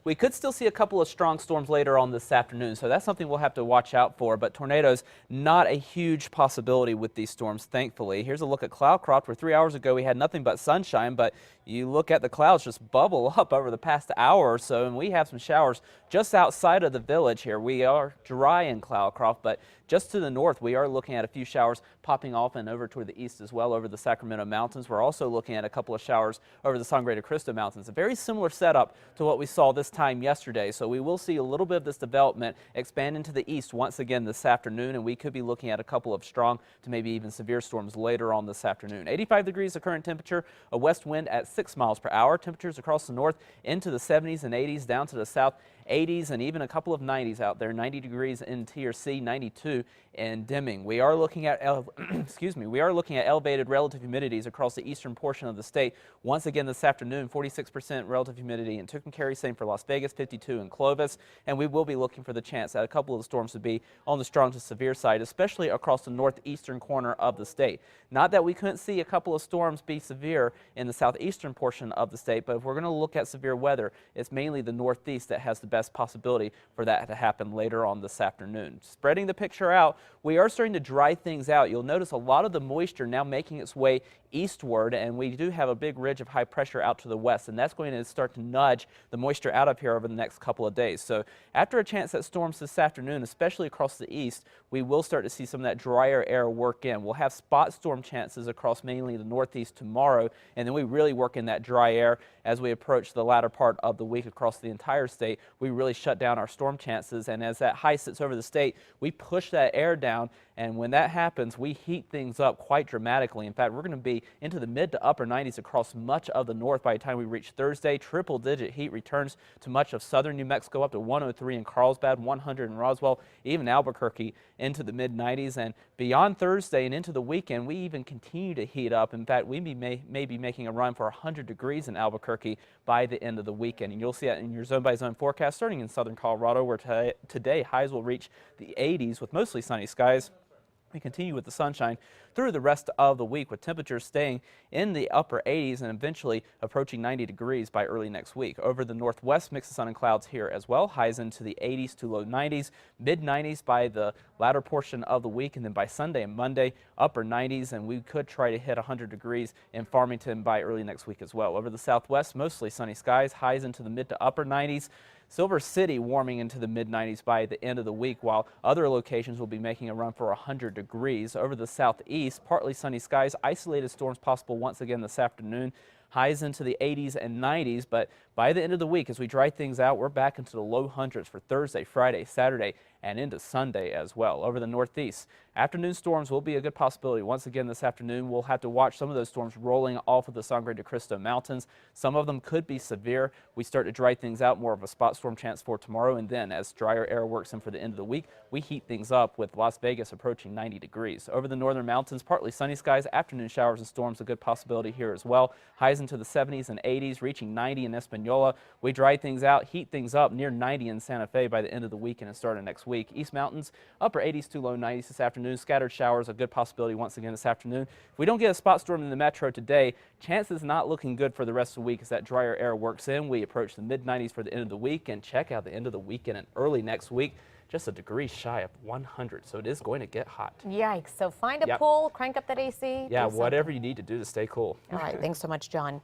We could still see a couple of strong storms later on this afternoon, so that's something we'll have to watch out for. But tornadoes, not a huge possibility with these storms, thankfully. Here's a look at Cloudcroft, where 3 hours ago we had nothing but sunshine, but you look at the clouds just bubble up over the past hour or so, and we have some showers just outside of the village here. We are dry in Cloudcroft, but just to the north, we are looking at a few showers popping off and over toward the east as well over the Sacramento Mountains. We're also looking at a couple of showers over the Sangre de Cristo Mountains. A very similar setup to what we saw this time yesterday. So we will see a little bit of this development expand into the east once again this afternoon, and we could be looking at a couple of strong to maybe even severe storms later on this afternoon. 85 degrees the current temperature, a west wind at 6 miles per hour. Temperatures across the north into the 70s and 80s, down to the south 80s and even a couple of 90s out there. 90 degrees in TRC, 92 in Deming. We are looking at we are looking at elevated relative humidities across the eastern portion of the state. Once again this afternoon, 46% relative humidity in Tucumcari, same for Las Vegas, 52 in Clovis, and we will be looking for the chance that a couple of the storms would be on the strong to severe side, especially across the northeastern corner of the state. Not that we couldn't see a couple of storms be severe in the southeastern portion of the state, but if we're going to look at severe weather, it's mainly the northeast that has the best possibility for that to happen later on this afternoon. Spreading the picture out, we are starting to dry things out. You'll notice a lot of the moisture now making its way eastward, and we do have a big ridge of high pressure out to the west, and that's going to start to nudge the moisture out of here over the next couple of days. So after a chance at storms this afternoon, especially across the east, we will start to see some of that drier air work in. We'll have spot storm chances across mainly the northeast tomorrow, and then we really work in that dry air as we approach the latter part of the week across the entire state. We really shut down our storm chances, and as that high sits over the state, we push that air down, and when that happens, we heat things up quite dramatically. In fact, we're going to be into the mid to upper 90s across much of the north by the time we reach Thursday. Triple-digit heat returns to much of southern New Mexico, up to 103 in Carlsbad, 100 in Roswell, even Albuquerque into the mid-90s. And beyond Thursday and into the weekend, we even continue to heat up. In fact, we may be making a run for 100 degrees in Albuquerque by the end of the weekend. And you'll see that in your zone-by-zone forecast starting in southern Colorado, where today highs will reach the 80s with mostly sunny skies. We continue with the sunshine through the rest of the week, with temperatures staying in the upper 80s and eventually approaching 90 degrees by early next week. Over the northwest, mix of sun and clouds here as well. Highs into the 80s to low 90s, mid 90s by the latter portion of the week, and then by Sunday and Monday, upper 90s, and we could try to hit 100 degrees in Farmington by early next week as well. Over the southwest, mostly sunny skies, highs into the mid to upper 90s. Silver City warming into the mid-90s by the end of the week, while other locations will be making a run for 100 degrees. Over the southeast, partly sunny skies, isolated storms possible once again this afternoon. Highs into the 80s and 90s, but by the end of the week, as we dry things out, we're back into the low hundreds for Thursday, Friday, Saturday, and into Sunday as well. Over the northeast, afternoon storms will be a good possibility. Once again this afternoon, we'll have to watch some of those storms rolling off of the Sangre de Cristo Mountains. Some of them could be severe. We start to dry things out, more of a spot storm chance for tomorrow, and then as drier air works in for the end of the week, we heat things up with Las Vegas approaching 90 degrees. Over the northern mountains, partly sunny skies, afternoon showers and storms a good possibility here as well. Highs into the 70s and 80s, reaching 90 in Espanola. We dry things out, heat things up near 90 in Santa Fe by the end of the weekend and start of next week. East Mountains, upper 80s to low 90s this afternoon. Scattered showers, a good possibility once again this afternoon. If we don't get a spot storm in the metro today, chances not looking good for the rest of the week as that drier air works in. We approach the mid-90s for the end of the week, and check out the end of the weekend and early next week. Just a degree shy of 100, so it is going to get hot. Yikes. So find a pool, crank up that AC. Yeah, whatever you need to do to stay cool. All right. Thanks so much, John.